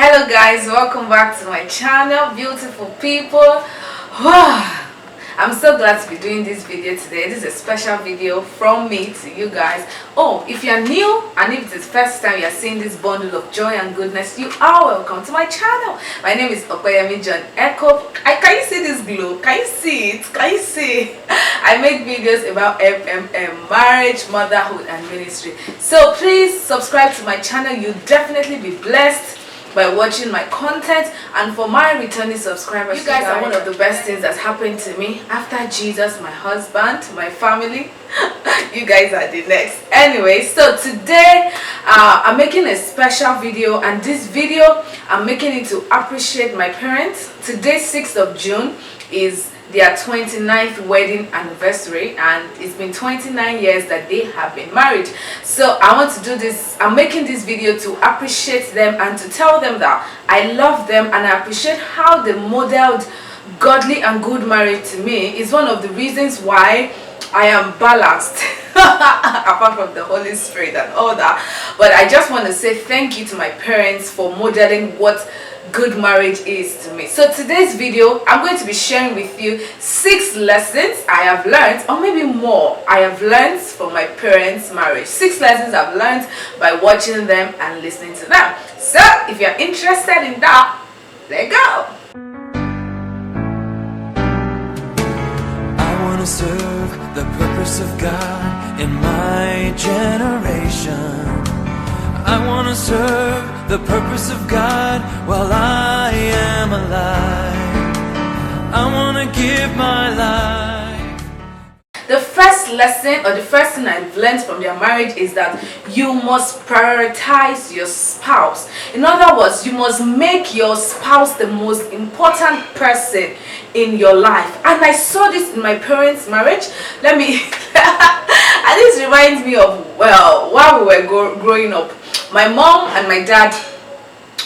Hello guys, welcome back to my channel, beautiful people. I'm so glad to be doing this video today. This is a special video from me to you guys. Oh, if you're new and if it's the first time you're seeing this bundle of joy and goodness, you are welcome to my channel. My name is Okoyemi John Echo. Can you see this glow? Can you see it? Can you see? I make videos about marriage, motherhood and ministry. So please subscribe to my channel. You'll definitely be blessed by watching my content. And for my returning subscribers, you guys are one of the best things that's happened to me after Jesus, my husband, my family. You guys are the next. Anyway, so today I'm making a special video, and this video I'm making it to appreciate my parents. Today, 6th of June, is their 29th wedding anniversary, and it's been 29 years that they have been married. So I want to do this. I'm making this video to appreciate them and to tell them that I love them and I appreciate how they modeled godly and good marriage to me. Is one of the reasons why I am balanced apart from the Holy Spirit and all that. But I just want to say thank you to my parents for modeling what good marriage is to me. So today's video, I'm going to be sharing with you 6 lessons I have learned, or maybe more, I have learned from my parents' marriage. 6 lessons I've learned by watching them and listening to them. So if you're interested in that, let's go. I want to serve the purpose of God in my generation. I want to serve the purpose of God while I am alive. I want to give my life. The first lesson, or the first thing I've learned from their marriage, is that you must prioritize your spouse. In other words, you must make your spouse the most important person in your life. And I saw this in my parents' marriage. And this reminds me of, well, while we were growing up, my mom and my dad,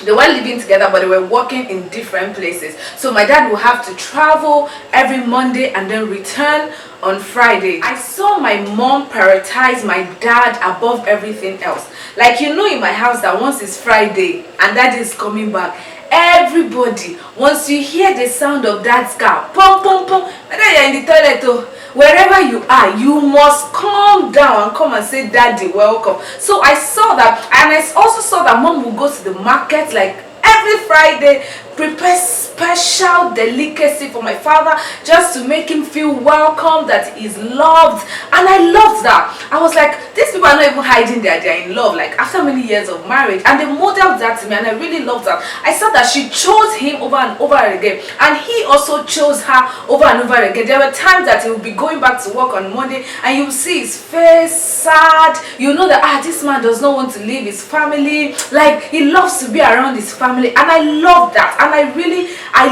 they were living together, but they were working in different places. So my dad would have to travel every Monday and then return on Friday. I saw my mom prioritize my dad above everything else. Like, you know, in my house that once it's Friday and dad is coming back, everybody, once you hear the sound of dad's car, pom pom pom, whether you're in the toilet, wherever you are, you must calm down and come and say, Daddy, welcome. So I saw that, and I also saw that mom would go to the market like every Friday, prepare special delicacy for my father just to make him feel welcome, that he's loved. And I loved that. I was like, these people are not even hiding that they're in love, like after many years of marriage. And they modeled that to me, and I really loved that. I saw that she chose him over and over again, and he also chose her over and over again. There were times that he would be going back to work on Monday, and you see his face sad. You know that this man does not want to leave his family. Like, he loves to be around his family, and I love that. And I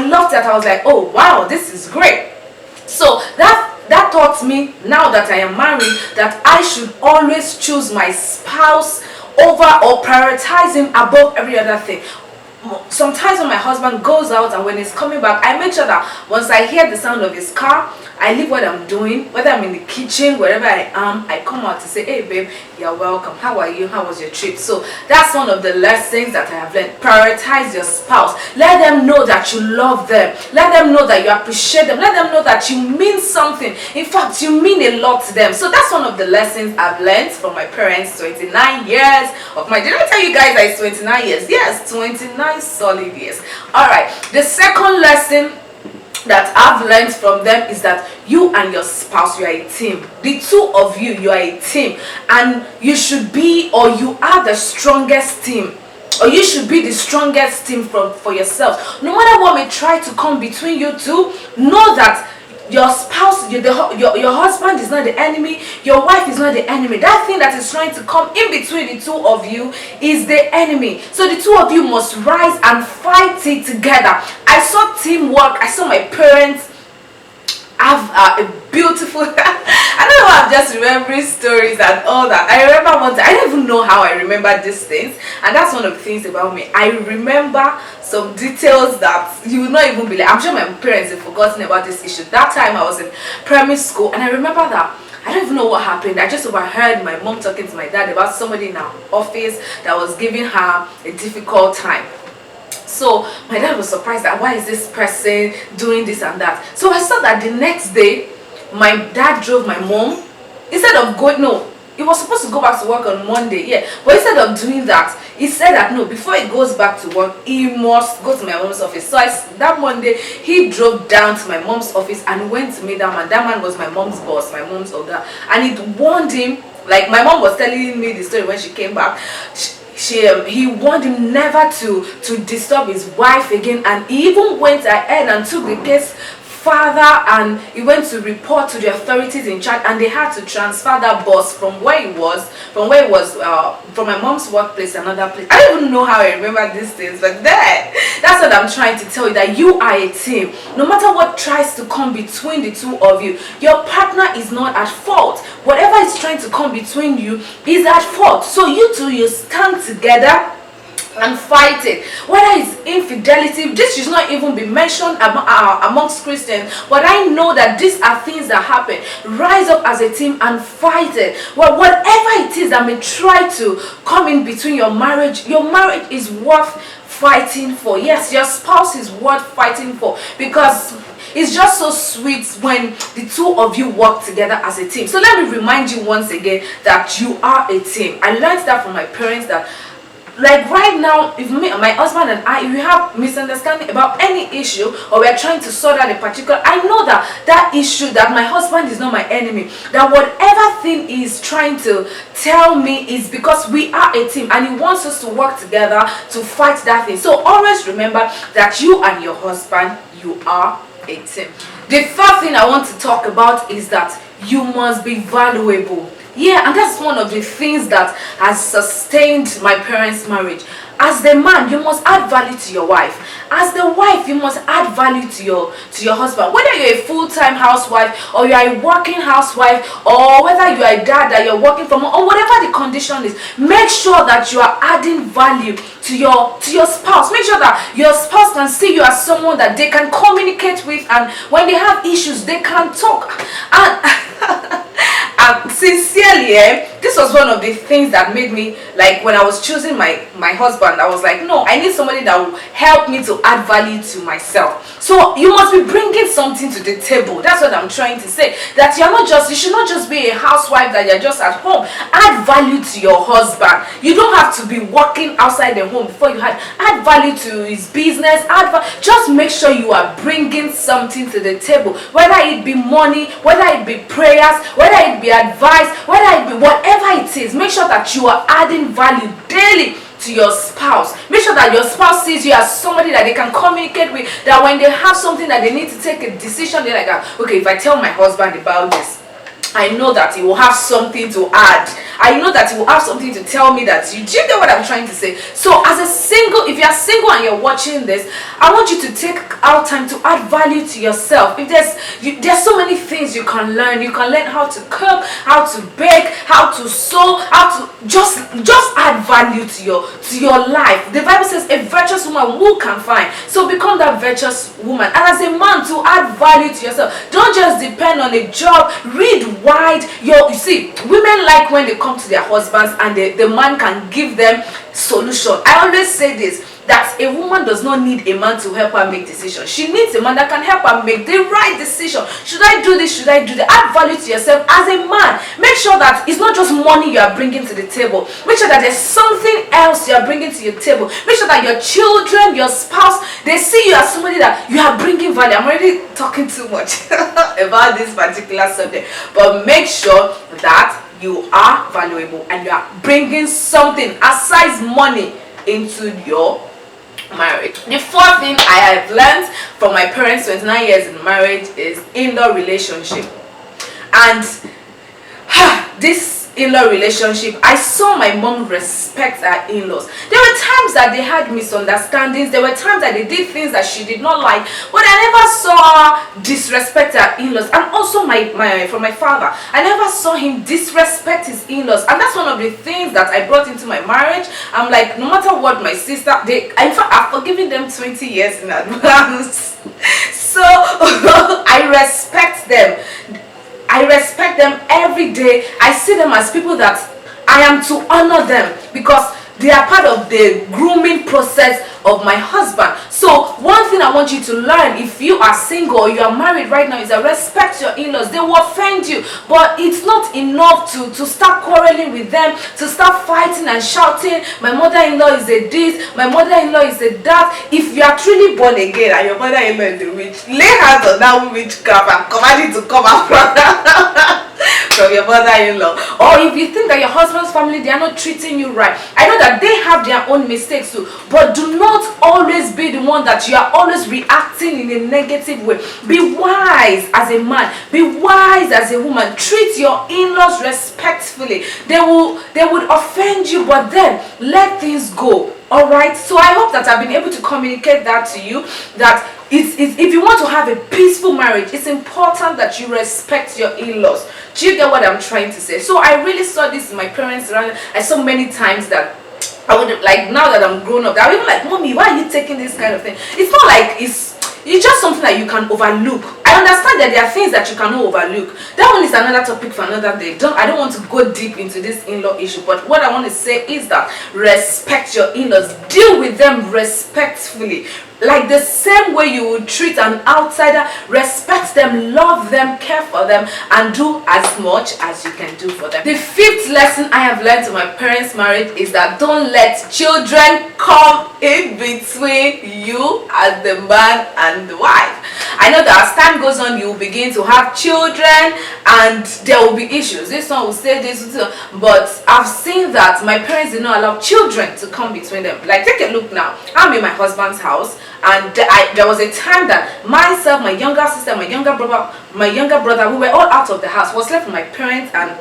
loved that. I was like, oh wow, this is great. So that taught me, now that I am married, that I should always choose my spouse over, or prioritize him above every other thing. Sometimes when my husband goes out and when he's coming back, I make sure that once I hear the sound of his car, I leave what I'm doing, whether I'm in the kitchen, wherever I am, I come out to say, hey babe, you're welcome, how are you, how was your trip? So that's one of the lessons that I have learned. Prioritize your spouse. Let them know that you love them. Let them know that you appreciate them. Let them know that you mean something. In fact, you mean a lot to them. So that's one of the lessons I've learned from my parents. 29 years of my, did I tell you guys that it's 29 years? Yes, 29 solid years. Alright, the second lesson that I've learned from them is that you and your spouse, you are a team. The two of you, you are a team, and you should be, or you are the strongest team, or you should be the strongest team for yourself. No matter what may try to come between you two, know that your spouse, your husband is not the enemy, your wife is not the enemy. That thing that is trying to come in between the two of you is the enemy. So the two of you must rise and fight it together. I saw teamwork. I saw my parents have a beautiful I don't know, I'm just remembering stories and all that. I remember one time, I don't even know how I remember these things, and that's one of the things about me. I remember some details that you would not even believe. I'm sure my parents have forgotten about this issue. That time I was in primary school, and I remember that I don't even know what happened. I just overheard my mom talking to my dad about somebody in our office that was giving her a difficult time. my dad was surprised that why is this person doing this and that. So I saw that the next day my dad drove my mom, instead of going, no, he was supposed to go back to work on Monday, yeah, but instead of doing that, he said that no, before he goes back to work, he must go to my mom's office. So that Monday, he drove down to my mom's office and went to meet that man. That man was my mom's boss, my mom's older, and it warned him, like my mom was telling me the story when she came back. He warned him never to disturb his wife again, and he even went ahead and took the case further, and he went to report to the authorities in charge, and they had to transfer that boss from where he was from my mom's workplace to another place. I don't even know how I remember these things, but that's what I'm trying to tell you, that you are a team. No matter what tries to come between the two of you, your partner is not at fault. Whatever is trying to come between you is at fault. So you two, you stand together and fight it. Whether it's infidelity, this should not even be mentioned amongst Christians, but I know that these are things that happen. Rise up as a team and fight it. Well, whatever it is that may try to come in between your marriage is worth fighting for. Yes, your spouse is worth fighting for, because it's just so sweet when the two of you work together as a team. So let me remind you once again that you are a team. I learned that from my parents, that like right now, if my husband and I, if we have misunderstanding about any issue, or we are trying to sort out a particular, I know that issue, that my husband is not my enemy, that whatever thing he is trying to tell me is because we are a team, and he wants us to work together to fight that thing. So always remember that you and your husband, you are a team. The third thing I want to talk about is that you must be valuable. Yeah, and that's one of the things that has sustained my parents' marriage. As the man, you must add value to your wife. As the wife, you must add value to your husband. Whether you're a full-time housewife, or you are a working housewife, or whether you are a dad that you're working from home, or whatever the condition is, make sure that you are adding value to your spouse. Make sure that your spouse can see you as someone that they can communicate with, and when they have issues, they can talk. And sincerely, this was one of the things that made me, like, when I was choosing my husband, I was like, no, I need somebody that will help me to add value to myself. So you must be bringing something to the table. That's what I'm trying to say. That you should not just be a housewife that you're just at home. Add value to your husband. You don't have to be working outside the home before you add value to his business. Just make sure you are bringing something to the table. Whether it be money, whether it be prayers, whether it be advice, whether it be whatever it is, make sure that you are adding value daily to your spouse. Make sure that your spouse sees you as somebody that they can communicate with, that when they have something that they need to take a decision, they're like, okay, if I tell my husband about this, I know that he will have something to add. I know that he will have something to tell me. That do you get what I'm trying to say? So as a single, if you're single and you're watching this, I want you to take out time to add value to yourself. If there's so many things you can learn. You can learn how to cook, how to bake, how to sew, how to just add value to your life. The Bible says a virtuous woman who can find. So become that virtuous woman. And as a man, to add value to yourself, don't just depend on a job. Read wide. You see, women like when they come to their husbands and the man can give them solution. I always say this, that a woman does not need a man to help her make decisions. She needs a man that can help her make the right decision. Should I do this? Should I do that? Add value to yourself as a man. Make sure that it's not just money you are bringing to the table. Make sure that there's something else you are bringing to your table. Make sure that your children, your spouse, they see you as somebody that you are bringing value. I'm already talking too much about this particular subject, but make sure that you are valuable and you are bringing something aside money into your marriage. The fourth thing I have learned from my parents, 29 years in marriage, is in-law relationship. And this in-law relationship, I saw my mom respect her in-laws. There were times that they had misunderstandings. There were times that they did things that she did not like, but I never saw her disrespect her in-laws. And also from my father, I never saw him disrespect his in-laws. And that's one of the things that I brought into my marriage. I'm like, no matter what, my sister, in fact, I've forgiven them 20 years in advance. So I respect them. I respect them every day. I see them as people that I am to honor them, because they are part of the grooming process of my husband. So one thing I want you to learn, if you are single or you are married right now, is that respect your in-laws. They will offend you, but it's not enough to start quarreling with them, to start fighting and shouting, my mother-in-law is a this, my mother-in-law is a that. If you are truly born again and your mother-in-law is a witch, lay hands on that witchcraft and command it to come out from your mother-in-law. Or if you think that your husband's family, they are not treating you right, I know that they have their own mistakes too, but do not always be the one that you are always reacting in a negative way. Be wise as a man, be wise as a woman. Treat your in-laws respectfully. They would offend you, but then let things go. All right, so I hope that I've been able to communicate that to you, that if you want to have a peaceful marriage, it's important that you respect your in-laws. Do you get what I'm trying to say? So I really saw this in my parents around. I saw many times that I would, like, now that I'm grown up, I would be like, mommy, why are you taking this kind of thing? It's not like it's just something that you can overlook. I understand that there are things that you cannot overlook. That one is another topic for another day. I don't want to go deep into this in-law issue, but what I want to say is that respect your in-laws. Deal with them respectfully. Like the same way you would treat an outsider, respect them, love them, care for them, and do as much as you can do for them. The fifth lesson I have learned in my parents' marriage is that don't let children come in between you as the man and the wife. I know that as time goes on, you will begin to have children and there will be issues. This one will say this, but I've seen that my parents did not allow children to come between them. Like, take a look now. I'm in my husband's house, and there was a time that myself, my younger sister, my younger brother, we were all out of the house. Was left with my parents and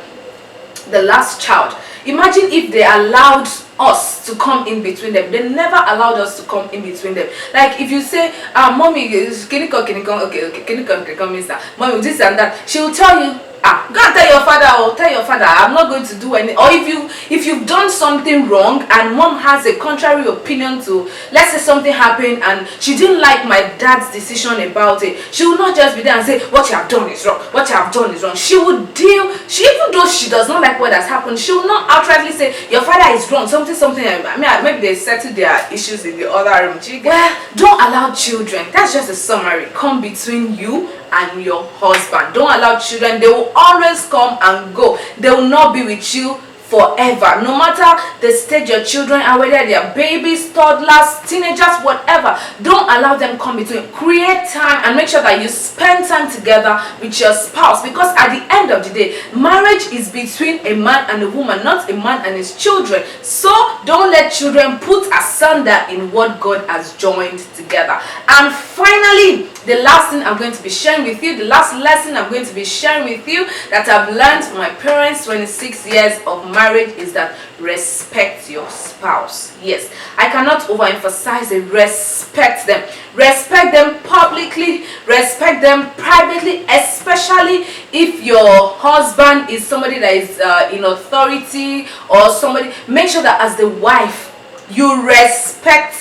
the last child. Imagine if they allowed us to come in between them. They never allowed us to come in between them. Like, if you say, mommy, can you come, okay, can you come, mister, mommy, this and that, she will tell you, go and tell your father, I'm not going to do any. Or if you've done something wrong and mom has a contrary opinion to, let's say something happened and she didn't like my dad's decision about it, she will not just be there and say, what you have done is wrong, what you have done is wrong. She would deal, even though she does not like what has happened, she will not outrightly say, your father is wrong, something. I mean, maybe they settle their issues in the other room. Well, don't allow children, that's just a summary, come between you and your husband. Don't allow children. They will always come and go. They will not be with you forever, no matter the stage your children are, whether they are babies, toddlers, teenagers, whatever. Don't allow them come between. Create time and make sure that you spend time together with your spouse, because at the end of the day, marriage is between a man and a woman, not a man and his children. So don't let children put asunder in what God has joined together. And finally, the last thing I'm going to be sharing with you, the last lesson I'm going to be sharing with you that I've learned from my parents' 26 years of marriage is that respect your spouse. Yes, I cannot overemphasize it. Respect them. Respect them publicly, respect them privately, especially if your husband is somebody that is in authority or somebody. Make sure that as the wife, you respect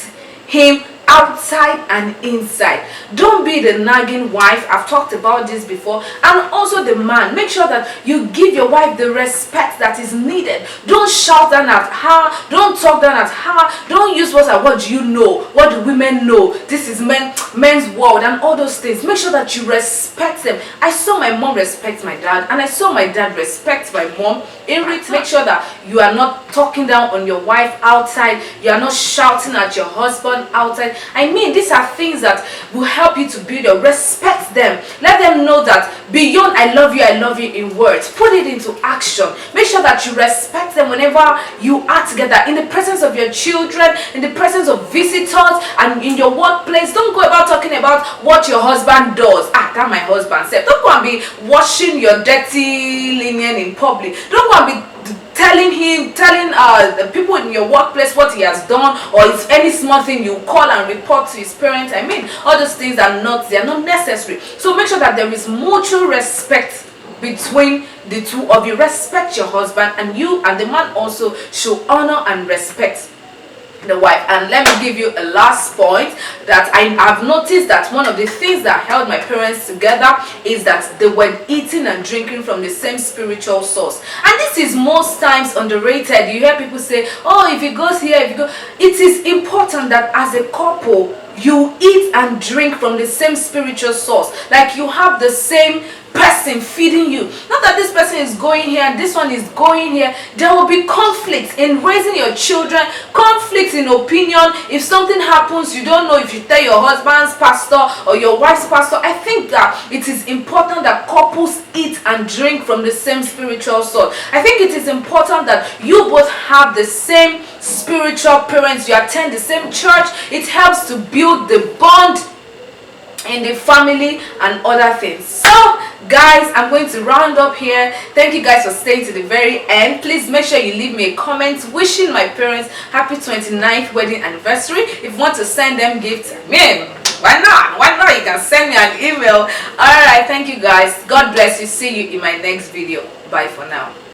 him outside and inside. Don't be the nagging wife. I've talked about this before. And also the man, make sure that you give your wife the respect that is needed. Don't shout down at her, don't talk down at her, don't use what do you know, what do women know, this is men's world and all those things. Make sure that you respect them. I saw my mom respect my dad, and I saw my dad respect my mom. In return, make sure that you are not talking down on your wife outside, you are not shouting at your husband outside. I mean, these are things that will help you to build your respect them. Let them know that beyond I love you in words, put it into action. Make sure that you respect them whenever you are together, in the presence of your children, in the presence of visitors, and in your workplace. Don't go about talking about what your husband does. That my husband said. Don't go and be washing your dirty linen in public. Don't go and be telling the people in your workplace what he has done, or if any small thing you call and report to his parents. I mean, all those things are not necessary. So make sure that there is mutual respect between the two of you. Respect your husband, and you and the man also should honor and respect the wife. And let me give you a last point that I have noticed, that one of the things that held my parents together is that they were eating and drinking from the same spiritual source. And this is most times underrated. You hear people say, oh, if it goes here, if it goes, it is important that as a couple you eat and drink from the same spiritual source. Like you have the same person feeding you. Not that this person is going here and this one is going here. There will be conflict in raising your children, conflict in opinion. If something happens, you don't know if you tell your husband's pastor or your wife's pastor. I think that it is important that couples eat and drink from the same spiritual source. I think it is important that you both have the same spiritual parents, you attend the same church. It helps to build the bond in the family and other things. So guys, I'm going to round up here. Thank you guys for staying to the very end. Please make sure you leave me a comment wishing my parents happy 29th wedding anniversary. If you want to send them gifts, why not, you can send me an email. All right, thank you guys, God bless you. See you in my next video. Bye for now.